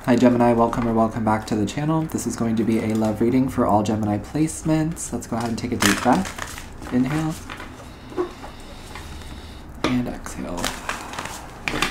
Hi Gemini, welcome or welcome back to the channel. This is going to be a love reading for all Gemini placements. Let's go ahead and take a deep breath. Inhale. And exhale.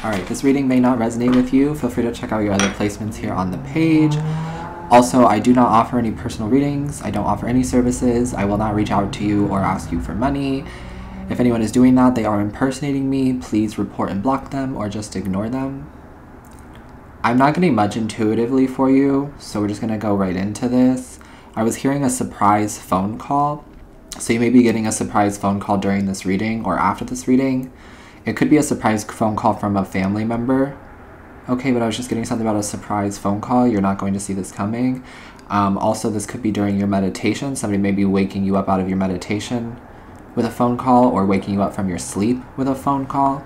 Alright, this reading may not resonate with you. Feel free to check out your other placements here on the page. Also, I do not offer any personal readings. I don't offer any services. I will not reach out to you or ask you for money. If anyone is doing that, they are impersonating me. Please report and block them or just ignore them. I'm not getting much intuitively for you, so we're just going to go right into this. I was hearing a surprise phone call. So you may be getting a surprise phone call during this reading or after this reading. It could be a surprise phone call from a family member. Okay, but I was just getting something about a surprise phone call. You're not going to see this coming. Also, this could be during your meditation. Somebody may be waking you up out of your meditation with a phone call or waking you up from your sleep with a phone call.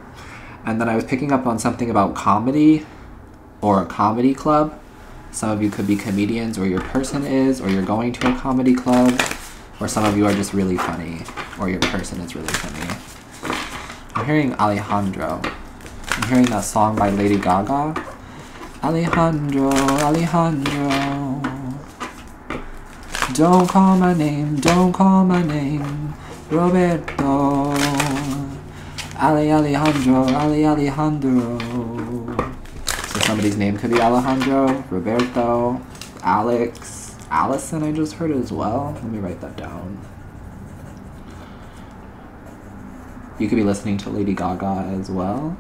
And then I was picking up on something about comedy or a comedy club. Some of you could be comedians, or your person is, or you're going to a comedy club, or some of you are just really funny, or your person is really funny. I'm hearing Alejandro. I'm hearing that song by Lady Gaga. Alejandro, Alejandro. Don't call my name, don't call my name. Roberto. Alejandro, Alejandro. So somebody's name could be Alejandro, Roberto, Alex, Allison I just heard as well. Let me write that down. You could be listening to Lady Gaga as well.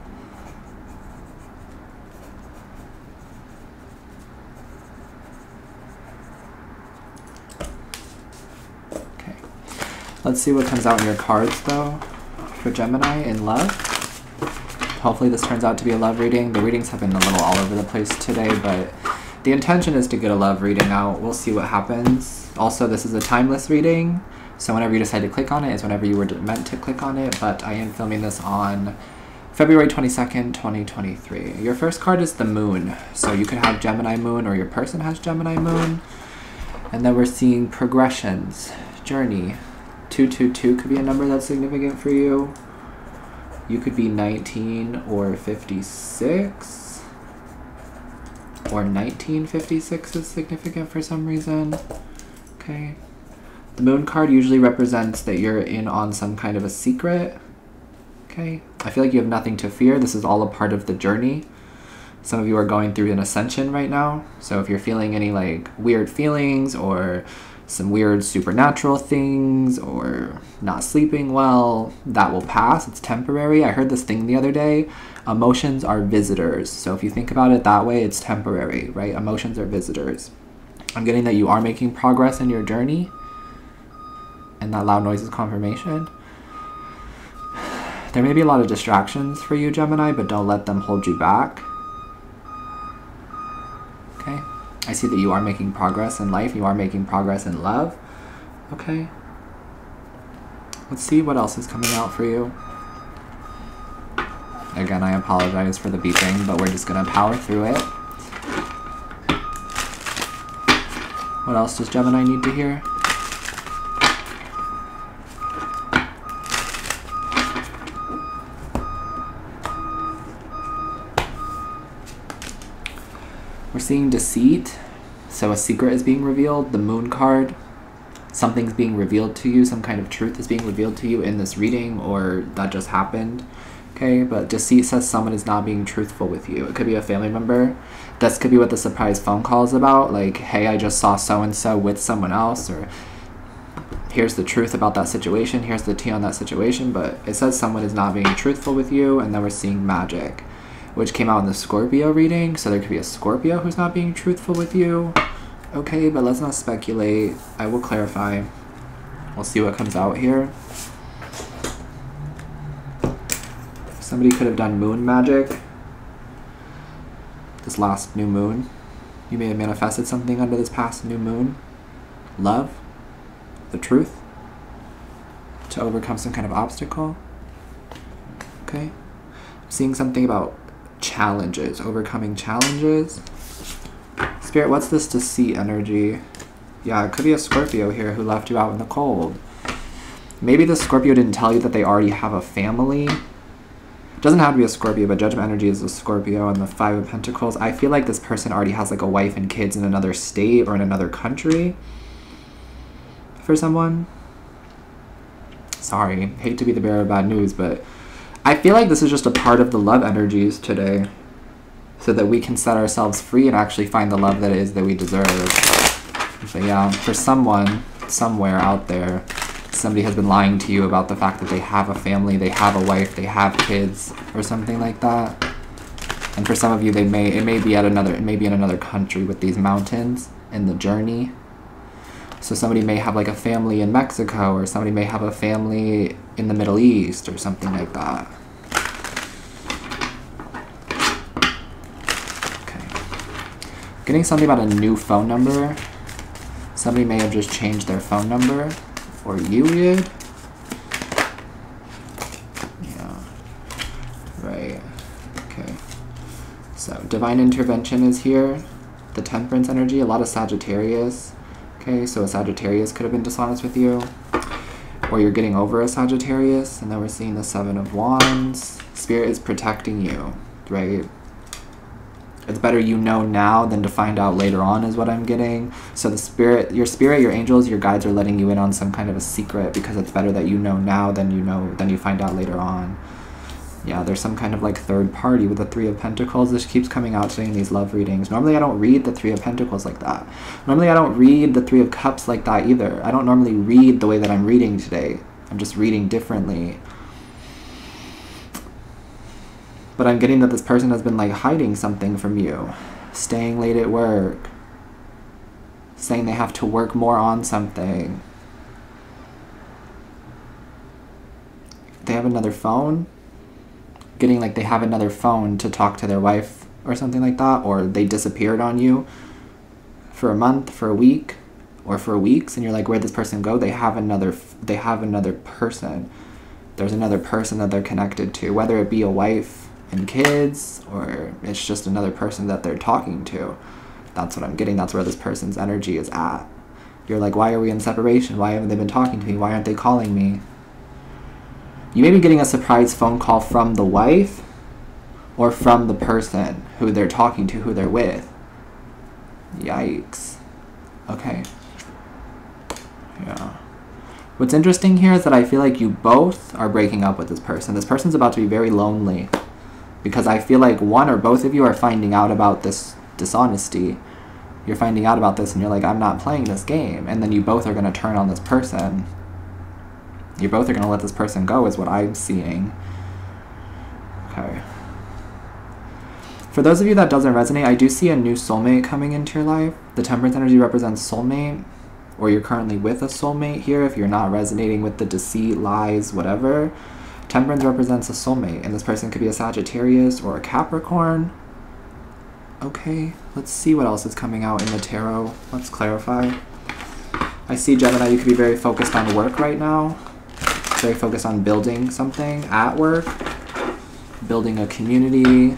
Okay. Let's see what comes out in your cards though for Gemini in love. Hopefully this turns out to be a love reading. The readings have been a little all over the place today, but the intention is to get a love reading out. We'll see what happens. Also, this is a timeless reading, so whenever you decide to click on it is whenever you were meant to click on it, but I am filming this on February 22nd, 2023. Your first card is the moon, so you could have Gemini moon or your person has Gemini moon. And then we're seeing progressions, journey. 222 could be a number that's significant for you. You could be 19 or 56, or 1956 is significant for some reason. Okay. The moon card usually represents that you're in on some kind of a secret. Okay. I feel like you have nothing to fear. This is all a part of the journey. Some of you are going through an ascension right now. So if you're feeling any like weird feelings or some weird supernatural things or not sleeping well, that will pass. It's temporary. I heard this thing the other day. Emotions are visitors. So if you think about it that way, it's temporary, right? Emotions are visitors. I'm getting that you are making progress in your journey. And that loud noise is confirmation. There may be a lot of distractions for you, Gemini, but don't let them hold you back. Okay? I see that you are making progress in life. You are making progress in love. Okay. Let's see what else is coming out for you. Again, I apologize for the beeping, but we're just going to power through it. What else does Gemini need to hear? We're seeing deceit, so a secret is being revealed. The moon card, something's being revealed to you, some kind of truth is being revealed to you in this reading, or that just happened. Okay, but deceit says someone is not being truthful with you. It could be a family member. This could be what the surprise phone call is about, like, hey, I just saw so-and-so with someone else, or here's the truth about that situation, here's the tea on that situation, but it says someone is not being truthful with you, and then we're seeing magic, which came out in the Scorpio reading, so there could be a Scorpio who's not being truthful with you. Okay, but let's not speculate. I will clarify. We'll see what comes out here. Somebody could have done moon magic. This last new moon. You may have manifested something under this past new moon. Love. The truth. To overcome some kind of obstacle. Okay. I'm seeing something about challenges, overcoming challenges. Spirit, what's this deceit energy? Yeah, it could be a Scorpio here who left you out in the cold. Maybe the Scorpio didn't tell you that they already have a family. Doesn't have to be a Scorpio, but Judgment energy is a Scorpio, and the Five of Pentacles. I feel like this person already has like a wife and kids in another state or in another country for someone. Sorry, hate to be the bearer of bad news, but I feel like this is just a part of the love energies today, so that we can set ourselves free and actually find the love that it is that we deserve. But yeah, for someone, somewhere out there, somebody has been lying to you about the fact that they have a family, they have a wife, they have kids, or something like that. And for some of you, it may be in another country with these mountains in the journey. So somebody may have like a family in Mexico, or somebody may have a family in the Middle East, or something like that. Okay. Getting something about a new phone number. Somebody may have just changed their phone number, or you did. Yeah. Right. Okay. So divine intervention is here. The Temperance energy, a lot of Sagittarius. Okay, so a Sagittarius could have been dishonest with you, or you're getting over a Sagittarius. And then we're seeing the Seven of Wands. Spirit is protecting you, right? It's better you know now than to find out later on, is what I'm getting. So the spirit, your angels, your guides are letting you in on some kind of a secret, because it's better that you know now than you find out later on. Yeah, there's some kind of like third party with the Three of Pentacles. This keeps coming out today in these love readings. Normally I don't read the Three of Pentacles like that. Normally I don't read the Three of Cups like that either. I don't normally read the way that I'm reading today. I'm just reading differently. But I'm getting that this person has been like hiding something from you. Staying late at work. Saying they have to work more on something. They have another phone. Getting like they have another phone to talk to their wife or something like that, or they disappeared on you for a month, for a week, or for weeks, and you're like, where'd this person go? They have another person. There's another person that they're connected to, whether it be a wife and kids, or it's just another person that they're talking to. That's what I'm getting. That's where this person's energy is at. You're like, why are we in separation? Why haven't they been talking to me? Why aren't they calling me? You may be getting a surprise phone call from the wife, or from the person who they're talking to, who they're with. Yikes. Okay. Yeah. What's interesting here is that I feel like you both are breaking up with this person. This person's about to be very lonely, because I feel like one or both of you are finding out about this dishonesty. You're finding out about this and you're like, I'm not playing this game. And then you both are going to turn on this person. You both are going to let this person go, is what I'm seeing. Okay. For those of you that doesn't resonate, I do see a new soulmate coming into your life. The Temperance energy represents soulmate, or you're currently with a soulmate here if you're not resonating with the deceit, lies, whatever. Temperance represents a soulmate, and this person could be a Sagittarius or a Capricorn. Okay, let's see what else is coming out in the tarot. Let's clarify. I see, Gemini, you could be very focused on work right now. Very focused on building something at work. Building a community.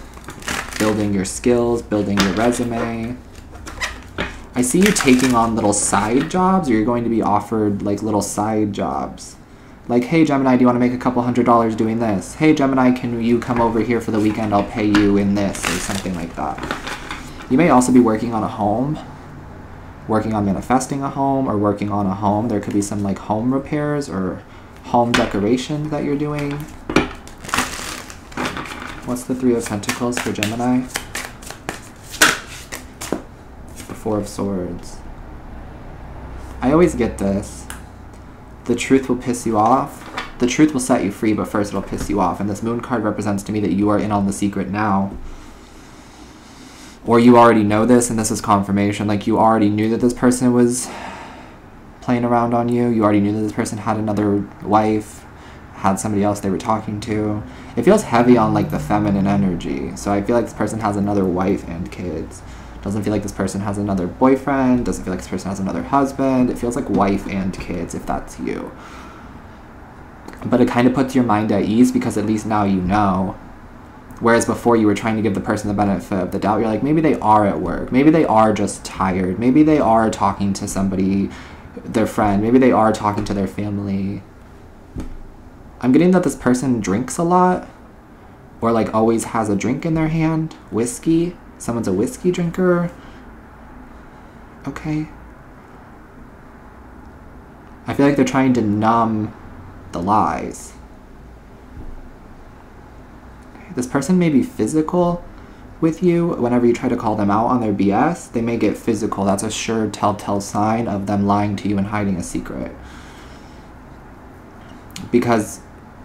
Building your skills. Building your resume. I see you taking on little side jobs, or you're going to be offered like little side jobs. Like, hey Gemini, do you want to make a couple $100 doing this? Hey Gemini, can you come over here for the weekend? I'll pay you in this, or something like that. You may also be working on a home, working on manifesting a home, or working on a home. There could be some like home repairs or home decoration that you're doing. What's the Three of Pentacles for Gemini? The Four of Swords. I always get this. The truth will piss you off. The truth will set you free, but first it'll piss you off. And this Moon card represents to me that you are in on the secret now. Or you already know this, and this is confirmation. Like, you already knew that this person was playing around on you. You already knew that this person had another wife, had somebody else they were talking to. It feels heavy on like the feminine energy. So I feel like this person has another wife and kids. Doesn't feel like this person has another boyfriend. Doesn't feel like this person has another husband. It feels like wife and kids, if that's you. But it kind of puts your mind at ease, because at least now you know. Whereas before you were trying to give the person the benefit of the doubt. You're like, maybe they are at work. Maybe they are just tired. Maybe they are talking to somebody, their friend. Maybe they are talking to their family. I'm getting that this person drinks a lot, or like always has a drink in their hand. Whiskey. Someone's a whiskey drinker. Okay. I feel like they're trying to numb the lies. Okay. This person may be physical with you. Whenever you try to call them out on their BS, they may get physical. That's a sure telltale sign of them lying to you and hiding a secret. Because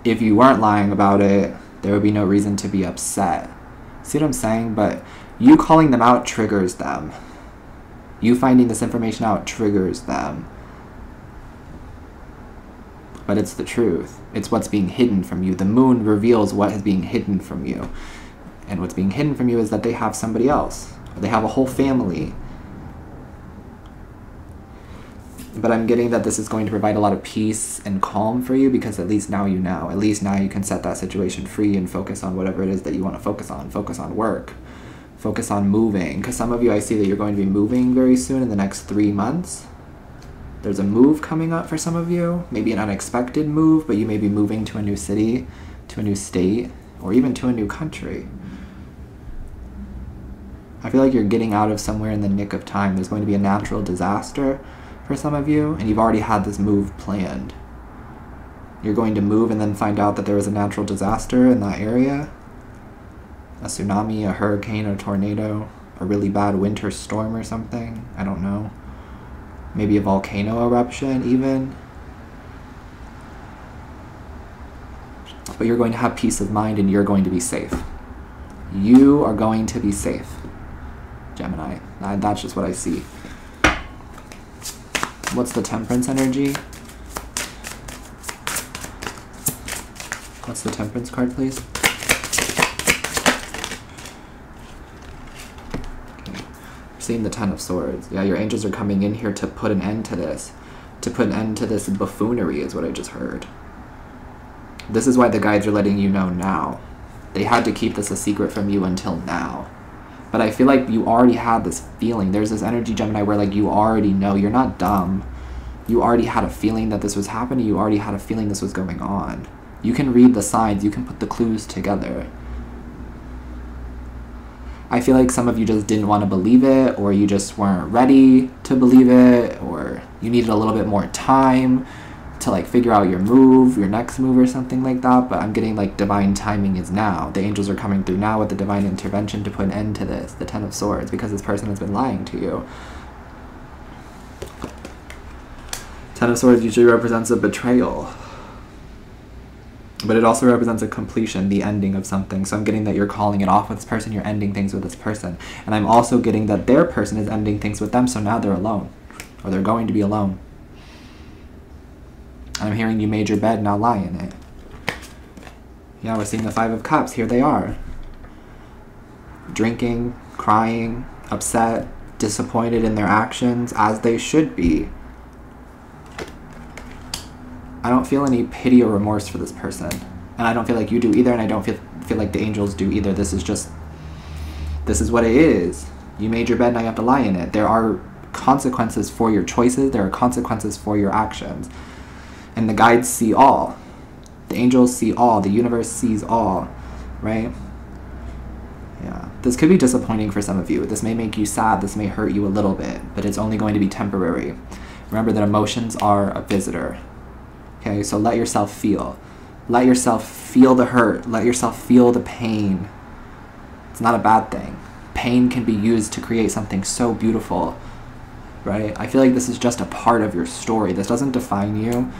if you weren't lying about it, there would be no reason to be upset. See what I'm saying? But you calling them out triggers them. You finding this information out triggers them. But it's the truth. It's what's being hidden from you. The moon reveals what is being hidden from you. And what's being hidden from you is that they have somebody else. Or they have a whole family. But I'm getting that this is going to provide a lot of peace and calm for you, because at least now you know. At least now you can set that situation free and focus on whatever it is that you want to focus on. Focus on work. Focus on moving. Because some of you, I see that you're going to be moving very soon in the next 3 months. There's a move coming up for some of you. Maybe an unexpected move, but you may be moving to a new city, to a new state, or even to a new country. I feel like you're getting out of somewhere in the nick of time. There's going to be a natural disaster for some of you, and you've already had this move planned. You're going to move and then find out that there was a natural disaster in that area. A tsunami, a hurricane, a tornado, a really bad winter storm or something. I don't know. Maybe a volcano eruption even. But you're going to have peace of mind and you're going to be safe. You are going to be safe, Gemini. That's just what I see. What's the Temperance energy? What's the Temperance card, please? Okay. Seeing the Ten of Swords. Yeah, your angels are coming in here to put an end to this. To put an end to this buffoonery is what I just heard. This is why the guides are letting you know now. They had to keep this a secret from you until now. But I feel like you already had this feeling. There's this energy, Gemini, where like you already know. You're not dumb. You already had a feeling that this was happening. You already had a feeling this was going on. You can read the signs. You can put the clues together. I feel like some of you just didn't want to believe it, or you just weren't ready to believe it, or you needed a little bit more time to like figure out your move, your next move or something like that. But I'm getting like divine timing is now. The angels are coming through now with the divine intervention to put an end to this, the Ten of Swords, because this person has been lying to you. Ten of Swords usually represents a betrayal, but it also represents a completion, the ending of something. So I'm getting that you're calling it off with this person, you're ending things with this person. And I'm also getting that their person is ending things with them, so now they're alone, or they're going to be alone. I'm hearing you made your bed, now lie in it. Yeah, we're seeing the Five of Cups. Here they are. Drinking, crying, upset, disappointed in their actions, as they should be. I don't feel any pity or remorse for this person. And I don't feel like you do either, and I don't feel like the angels do either. This is what it is. You made your bed, now you have to lie in it. There are consequences for your choices. There are consequences for your actions. And the guides see all. The angels see all. The universe sees all, right? Yeah. This could be disappointing for some of you. This may make you sad. This may hurt you a little bit, but it's only going to be temporary. Remember that emotions are a visitor. Okay, so let yourself feel. Let yourself feel the hurt. Let yourself feel the pain. It's not a bad thing. Pain can be used to create something so beautiful, right? I feel like this is just a part of your story. This doesn't define you.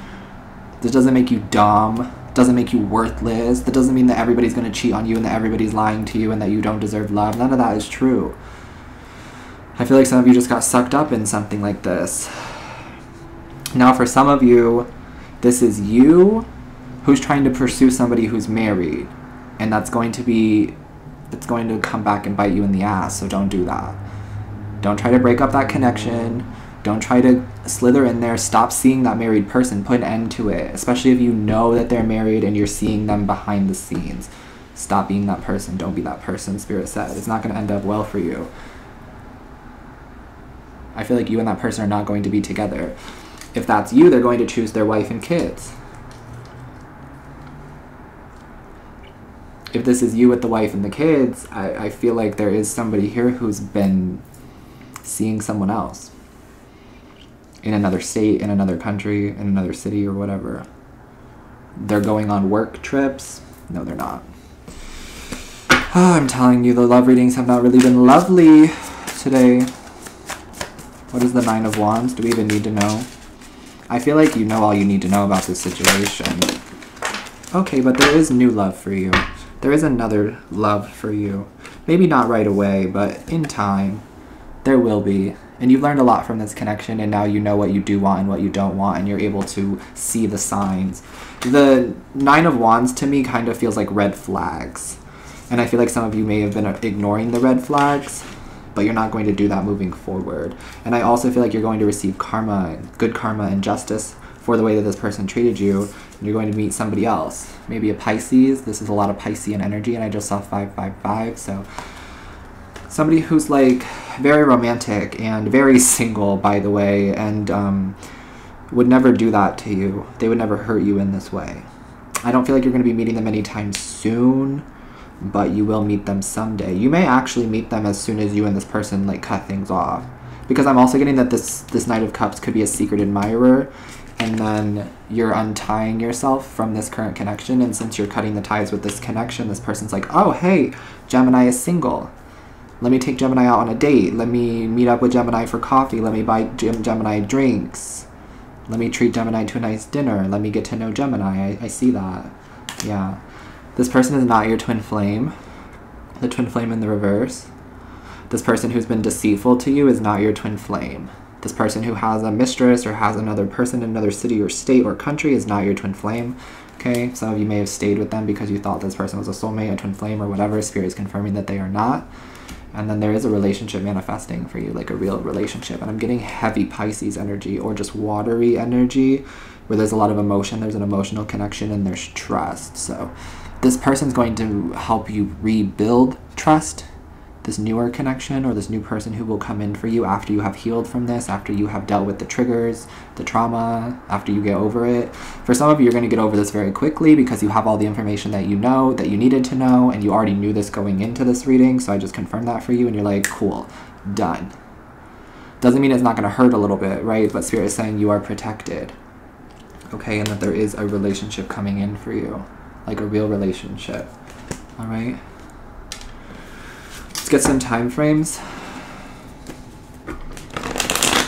This doesn't make you dumb. Doesn't make you worthless. That doesn't mean that everybody's going to cheat on you and that everybody's lying to you and that you don't deserve love. None of that is true. I feel like some of you just got sucked up in something like this. Now, for some of you, this is you who's trying to pursue somebody who's married. And it's going to come back and bite you in the ass, so don't do that. Don't try to break up that connection. Don't try to slither in there. Stop seeing that married person. Put an end to it, especially if you know that they're married and you're seeing them behind the scenes. Stop being that person. Don't be that person, Spirit said. It's not going to end up well for you. I feel like you and that person are not going to be together. If that's you, they're going to choose their wife and kids. if this is you with the wife and the kids, I feel like there is somebody here who's been seeing someone else in another state, in another country, in another city, or whatever. They're going on work trips. No, they're not. Oh, I'm telling you, the love readings have not really been lovely today. What is the Nine of Wands? Do we even need to know? I feel like you know all you need to know about this situation. Okay, but there is new love for you. There is another love for you. Maybe not right away, but in time, there will be. And you've learned a lot from this connection, and now you know what you do want and what you don't want, and you're able to see the signs. The Nine of Wands to me kind of feels like red flags. And I feel like some of you may have been ignoring the red flags, but you're not going to do that moving forward. And I also feel like you're going to receive karma, good karma and justice for the way that this person treated you. And you're going to meet somebody else. Maybe a Pisces. This is a lot of Piscean energy, and I just saw 555. So somebody who's like very romantic and very single, by the way, and would never do that to you. They would never hurt you in this way. I don't feel like you're going to be meeting them anytime soon, but you will meet them someday. You may actually meet them as soon as you and this person like cut things off, because I'm also getting that this Knight of Cups could be a secret admirer, and then you're untying yourself from this current connection, and since you're cutting the ties with this connection, this person's like, oh hey, Gemini is single, let me take Gemini out on a date, let me meet up with Gemini for coffee, let me buy Gemini drinks, let me treat Gemini to a nice dinner, let me get to know Gemini. I see that. Yeah. This person is not your twin flame. The twin flame in the reverse. This person who's been deceitful to you is not your twin flame. This person who has a mistress or has another person in another city or state or country is not your twin flame. Okay, some of you may have stayed with them because you thought this person was a soulmate, a twin flame, or whatever. Spirit is confirming that they are not. And then there is a relationship manifesting for you, like a real relationship. And I'm getting heavy Pisces energy, or just watery energy, where there's a lot of emotion, there's an emotional connection, and there's trust. So this person's going to help you rebuild trust, this newer connection, or this new person who will come in for you after you have healed from this, after you have dealt with the triggers, the trauma, after you get over it. For some of you, you're going to get over this very quickly because you have all the information that you know, that you needed to know, and you already knew this going into this reading, so I just confirmed that for you, and you're like, cool, done. Doesn't mean it's not going to hurt a little bit, right? But Spirit is saying you are protected, okay, and that there is a relationship coming in for you. Like a real relationship. All right. Let's get some time frames.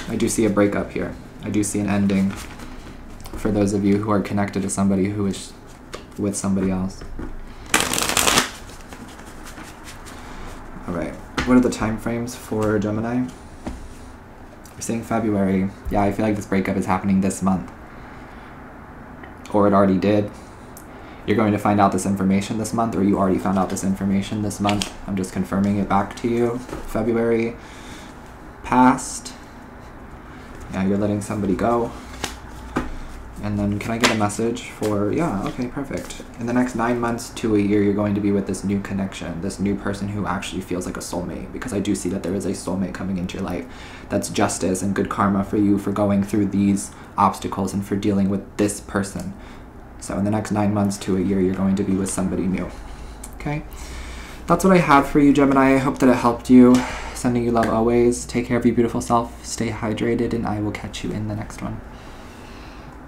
I do see a breakup here. I do see an ending for those of you who are connected to somebody who is with somebody else. All right. What are the time frames for Gemini? We're saying February. Yeah, I feel like this breakup is happening this month. Or it already did. You're going to find out this information this month, or you already found out this information this month. I'm just confirming it back to you. February past. Yeah, you're letting somebody go. And then can I get a message for, yeah, okay, perfect. In the next 9 months to a year, you're going to be with this new connection, this new person who actually feels like a soulmate, because I do see that there is a soulmate coming into your life. That's justice and good karma for you for going through these obstacles and for dealing with this person. So in the next 9 months to a year, you're going to be with somebody new. Okay? That's what I have for you, Gemini. I hope that it helped you. Sending you love always. Take care of your beautiful self. Stay hydrated, and I will catch you in the next one.